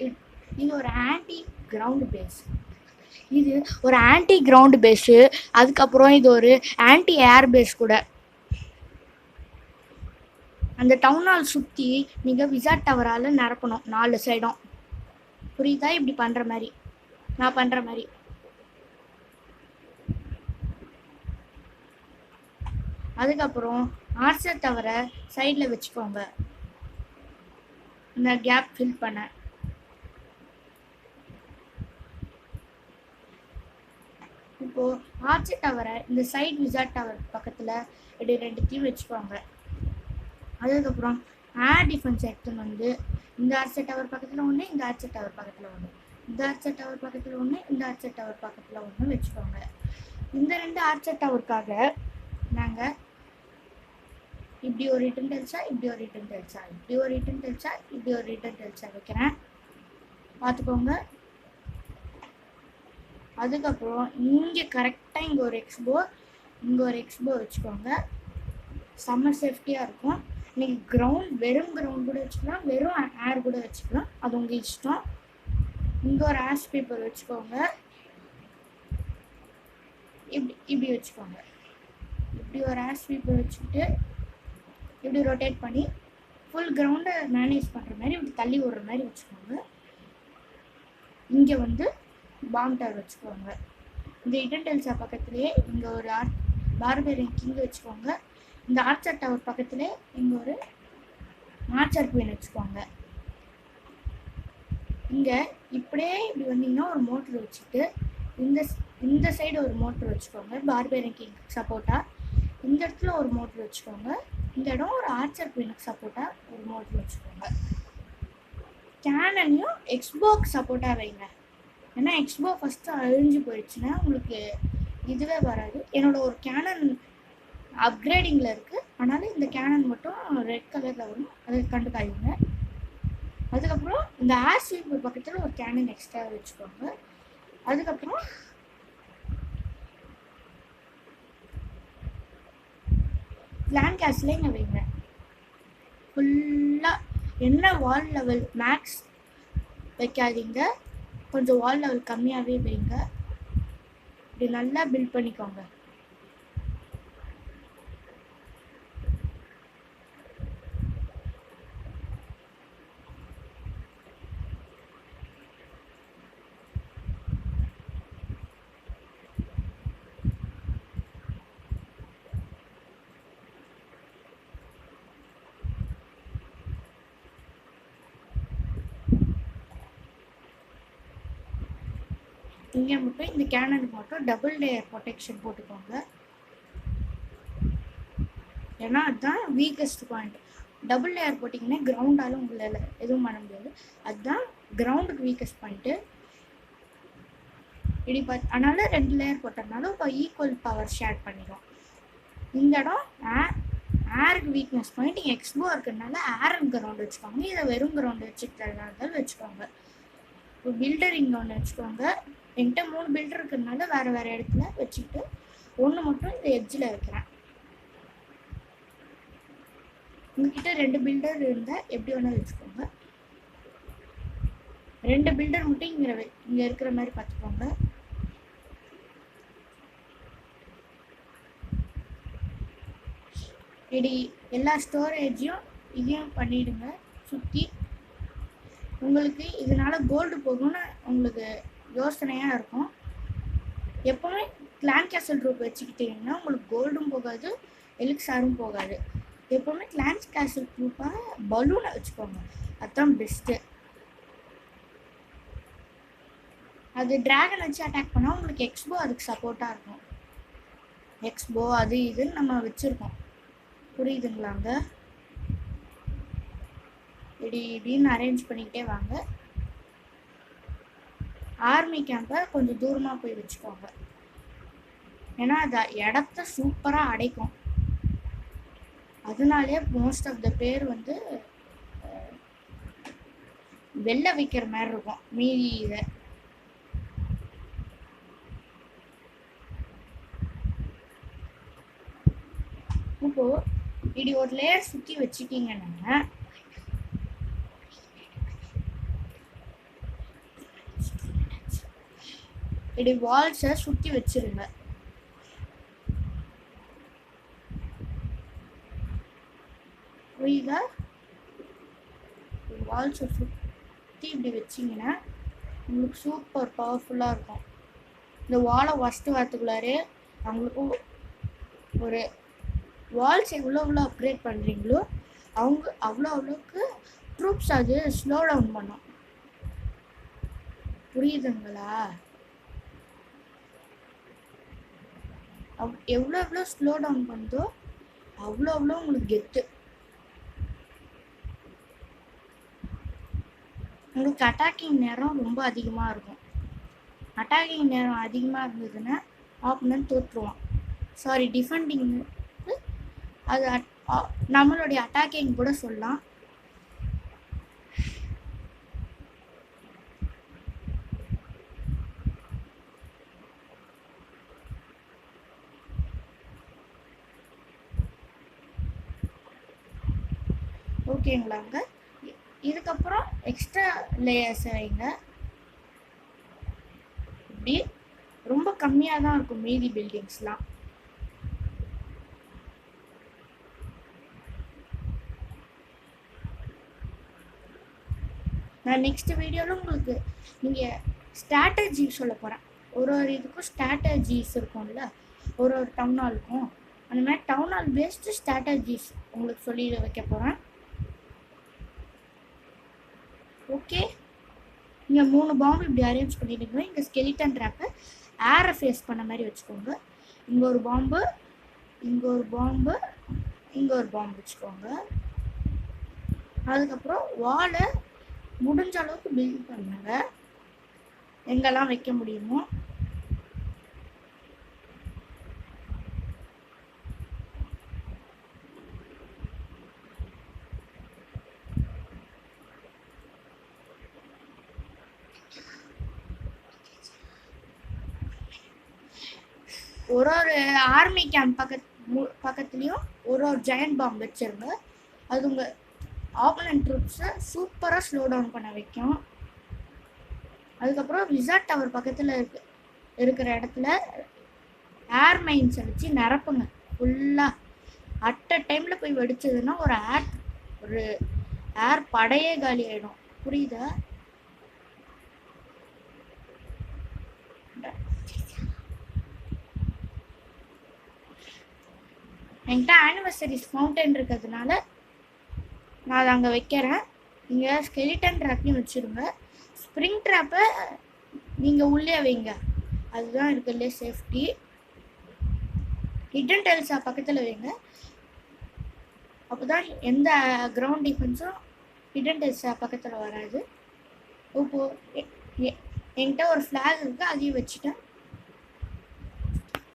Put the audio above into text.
இது ஒரு anti ground base. இது ஒரு ஆன்டி கிரவுண்ட் பேஸு. அதுக்கப்புறம் இது ஒரு ஆன்டி ஏர் பேஸ் கூட. அந்த டவுன் ஹால் சுற்றி நீங்கள் விசாட் டவரால் நிரப்பணும் 4 சைடும். புரியுதா? இப்படி பண்ணுற மாதிரி, நான் பண்ணுற மாதிரி. அதுக்கப்புறம் ஆர்ச்சர் டவரை சைடில் வச்சுக்கோங்க, இந்த கேப் ஃபில் பண்ண. இப்போது ஆர்ச்சர் டவரை இந்த சைடு விசாட் டவர் பக்கத்தில் இப்படி 2த்தையும் வச்சுக்கோங்க. அதுக்கப்புறம் ஏர் டிஃபென்ஸ் எடுத்துன்னு வந்து இந்த ஆர்ச்சர் டவர் பக்கத்தில் ஒன்று, இந்த ஆர்ச்சர் டவர் பக்கத்தில் ஒன்று, இந்த ஆர்ச்சர் டவர் பக்கத்தில் ஒன்று, இந்த ஆர்ச்சர் டவர் பக்கத்தில் ஒன்று வச்சுக்கோங்க. இந்த 2 ஆர்ச்சர் டவருக்காக நாங்கள் இப்படி ஒரு ரிட்டன் டெல்ஸா, இப்படி ஒரு ரிட்டன் டெல்ஸா, இப்படி ஒரு ரிட்டன் டெல்ஸா, இப்படி ஒரு ரிட்டன் டெல்ஸா வைக்கிறேன், பார்த்துக்கோங்க. அதுக்கப்புறம் இங்கே கரெக்டாக இங்கே ஒரு எக்ஸ்போ, இங்கே ஒரு எக்ஸ்போ வச்சுக்கோங்க. செம்ம சேஃப்டியாக இருக்கும். நீங்கள் கிரவுண்ட் வெறும் கிரவுண்ட் கூட வச்சுக்கலாம், வெறும் ஏர் கூட வச்சுக்கலாம், அது உங்கள் இஷ்டம். இங்கே ஒரு ஆஷ் பேப்பர் வச்சுக்கோங்க, இப்படி வச்சுக்கோங்க. இப்படி ஒரு ஆஷ் பேப்பர் வச்சுக்கிட்டு இப்படி ரொட்டேட் பண்ணி ஃபுல் கிரவுண்டை மேனேஜ் பண்ணுற மாதிரி இப்படி தள்ளி விடுற மாதிரி வச்சுக்கோங்க. இங்கே வந்து பாம் டவர் வச்சுக்கோங்க. இந்த ரிட்டன் டெல்ஸா பக்கத்துலேயே இங்கே ஒரு பார்பேரியன் கிங் வச்சுக்கோங்க. இந்த ஆர்ச்சர் டவர் பக்கத்துலேயே இங்கே ஒரு ஆர்ச்சர் குயின் வச்சுக்கோங்க. இங்கே இப்படியே இப்படி வந்தீங்கன்னா ஒரு மோட்ரு வச்சுட்டு இந்த சைடு ஒரு மோட்ரு வச்சுக்கோங்க, பார்பேரியன் கிங் சப்போர்ட்டாக. இந்த இடத்துல ஒரு மோட்ரு வச்சுக்கோங்க. இந்த இடம் ஒரு ஆர்ச்சர் குயினுக்கு சப்போர்ட்டாக ஒரு மோட்ரு வச்சுக்கோங்க. கேனனையும் எக்ஸ்போக்கு சப்போர்ட்டாக வைங்க. ஏன்னா எக்ஸ்போ ஃபஸ்ட்டு அழிஞ்சு போயிடுச்சுன்னா உங்களுக்கு இதுவே வராது. என்னோட ஒரு கேனன் அப்கிரேடிங்கில் இருக்குது, அதனால் இந்த கேனன் மட்டும் ரெட் கலரில் வரும், அதை கண்டுக்காதீங்க. அதுக்கப்புறம் இந்த ஏர் ஸ்வீப்பர் பக்கத்தில் ஒரு கேனன் எக்ஸ்ட்ரா வச்சுக்கோங்க. அதுக்கப்புறம் பிளான் கேஸ்ல இங்கே வைங்க. ஃபுல்லாக என்ன வால் லெவல் மேக்ஸ் வைக்காதீங்க, கொஞ்சம் வால் லெவல் கம்மியாகவே வைங்க. இப்படி நல்லா பில்ட் பண்ணிக்கோங்க. இங்கே மட்டும் இந்த கேனனுக்கு மட்டும் டபுள் லேயர் ப்ரொடெக்ஷன் போட்டுக்கோங்க. ஏன்னா அதுதான் வீக்கஸ்ட் பாயிண்ட். டபுள் லேயர் போட்டிங்கன்னா கிரவுண்டாலும் உங்களால் எதுவும் பண்ண முடியாது, அதுதான் கிரவுண்டுக்கு வீக்கஸ்ட் பாயிண்ட்டு. இப்படி அதனால் 2 லேயர் போட்டதுனால இப்போ ஈக்குவல் பவர் ஷேர் பண்ணிடும். இந்த இடம் ஏருக்கு வீக்னஸ் பாயிண்ட். இங்கே எக்ஸ்போ இருக்கிறதுனால ஏர் அண்ட் கிரவுண்ட் வச்சுக்கோங்க. இதை வெறும் கிரவுண்டு வச்சுக்கிறதா இருந்தாலும் வச்சுக்கோங்க. இப்போ பில்டர் இங்கே ஒன்று வச்சுக்கோங்க. என்கிட்ட 3 பில்டர் இருக்கிறதுனால வேறு இடத்துல வச்சுக்கிட்டு ஒன்று மட்டும் இந்த எட்ஜில் வைக்கிறேன். உங்ககிட்ட 2 பில்டர் இருந்தால் எப்படி வேணால் வச்சுக்கோங்க. 2 பில்டர் மட்டும் இங்கே இருக்கிற மாதிரி பார்த்துக்கோங்க. இப்படி எல்லா ஸ்டோரேஜையும் இதையும் பண்ணிவிடுங்க சுற்றி. உங்களுக்கு இதனால் கோல்டு போகும்னு உங்களுக்கு யோசனையாக இருக்கும். எப்போவுமே கிளான் கேசல் ரூப் வச்சுக்கிட்டீங்கன்னா உங்களுக்கு கோல்டும் போகாது, எலிக்ஸாரும் போகாது. எப்போவுமே கிளான் கேசல் ரூப்பாக பலூனை வச்சுக்கோங்க, அதுதான் பெஸ்ட்டு. அது டிராகன் வச்சு அட்டாக் பண்ணால் உங்களுக்கு எக்ஸ்போ அதுக்கு சப்போர்ட்டாக இருக்கும். எக்ஸ்போ அது இதுன்னு நம்ம வச்சுருக்கோம், புரியுதுங்களாங்க? இப்படின்னு அரேஞ்ச் பண்ணிக்கிட்டே வாங்க. ஆர்மி கேம்பை கொஞ்சம் தூரமாக போய் வச்சுக்கோங்க, ஏன்னா அது இடத்த சூப்பராக அடைக்கும். அதனாலே மோஸ்ட் ஆஃப் த பேர் வந்து வெளில வைக்கிற மாதிரி இருக்கும் மீதி இதை. இப்போது இப்படி ஒரு லேயர் சுற்றி வச்சுக்கிங்கன்னா இப்படி வால்ஸை சுற்றி வச்சிருங்க. புரியுதா? வால்ஸை சுற்றி இப்படி வச்சிங்கன்னா உங்களுக்கு சூப்பர் பவர்ஃபுல்லாக இருக்கும். இந்த வாலை ஃபஸ்ட்டு வரத்துக்குள்ளாரே அவங்களுக்கும் ஒரு வால்ஸ் எவ்வளோ அப்கிரேட் பண்ணுறீங்களோ அவ்வளோக்கு ட்ரூப்ஸ் அது ஸ்லோ டவுன் பண்ணும். புரியுதுங்களா? எவ்வளோ ஸ்லோ டவுன் பண்ணுதோ அவ்வளோ உங்களுக்கு கெத்து. உங்களுக்கு அட்டாக்கிங் நேரம் ரொம்ப அதிகமாக இருக்கும். அட்டாக்கிங் நேரம் அதிகமாக இருந்ததுன்னா ஆப்போனன்ட் தோற்றுவான். சாரி, டிஃபெண்டிங் அது நம்மளுடைய அட்டாக்கிங் கூட சொல்லலாம். ஓகேங்களாங்க. இதுக்கப்புறம் எக்ஸ்ட்ரா லேயர்ஸ் வைங்க. இப்படி ரொம்ப கம்மியாக தான் இருக்கும் மீதி பில்டிங்ஸ்லாம். நான் நெக்ஸ்ட் வீடியோவில் உங்களுக்கு நீங்கள் ஸ்ட்ராட்டஜி சொல்ல போகிறேன். ஒரு இதுக்கும் ஸ்ட்ராட்டஜிஸ் இருக்கும்ல, ஒரு டவுன் ஹாலுக்கும். அந்த மாதிரி டவுன் ஹால் பேஸ்டு ஸ்ட்ராட்டஜிஸ் உங்களுக்கு சொல்லி வைக்க போகிறேன். ஓகே, நீங்கள் 3 பாம்பு இப்படி அரேஞ்ச் பண்ணிடுங்க. இங்கே ஸ்கெலிட்டன் ட்ராப்பை ஏரை ஃபேஸ் பண்ண மாதிரி வச்சுக்கோங்க. இங்கே ஒரு பாம்பு, இங்கே ஒரு பாம்பு, இங்கே ஒரு பாம்பு வச்சுக்கோங்க. அதுக்கப்புறம் வாலை முடிஞ்ச அளவுக்கு பில்ட் பண்ணுங்க எங்கெல்லாம் வைக்க முடியுமோ. ஒரு ஆர்மி கேம்ப் பக்கத்துலேயும் ஒரு ஜெயண்ட் பாம்பு வச்சிருங்க. அது உங்கள் ஆப்போனன்ட் ட்ரூப்ஸை சூப்பராக ஸ்லோ டவுன் பண்ண வைக்கும். அதுக்கப்புறம் விசார்ட் டவர் பக்கத்தில் இருக்கிற இடத்துல ஏர் மைன்ஸை வச்சு நிரப்புங்க ஃபுல்லாக. அட் அ டைமில் போய் வெடிச்சதுன்னா ஒரு ஏர் படையே காலி ஆகிடும். புரியுதா? என்கிட்ட ஆனிவர்சரிஸ் ஃபவுண்டன் இருக்கிறதுனால நான் அதை அங்கே வைக்கிறேன். நீங்கள் ஸ்கெலிட்டன் ட்ராப்பையும் வச்சுருங்க. ஸ்ப்ரிங் ட்ராப்பை நீங்கள் உள்ளே வைங்க, அதுதான் இருக்கிறதுலே சேஃப்டி. ஹிடன் டெல்ஸா பக்கத்தில் வைங்க, அப்போ தான் எந்த கிரவுண்ட் டிஃபென்ஸும் ஹிடன் டெல்ஸா பக்கத்தில் வராது. இப்போது என்கிட்ட ஒரு ஃப்ளாக் இருக்குது, அதையும் வச்சுட்டேன்.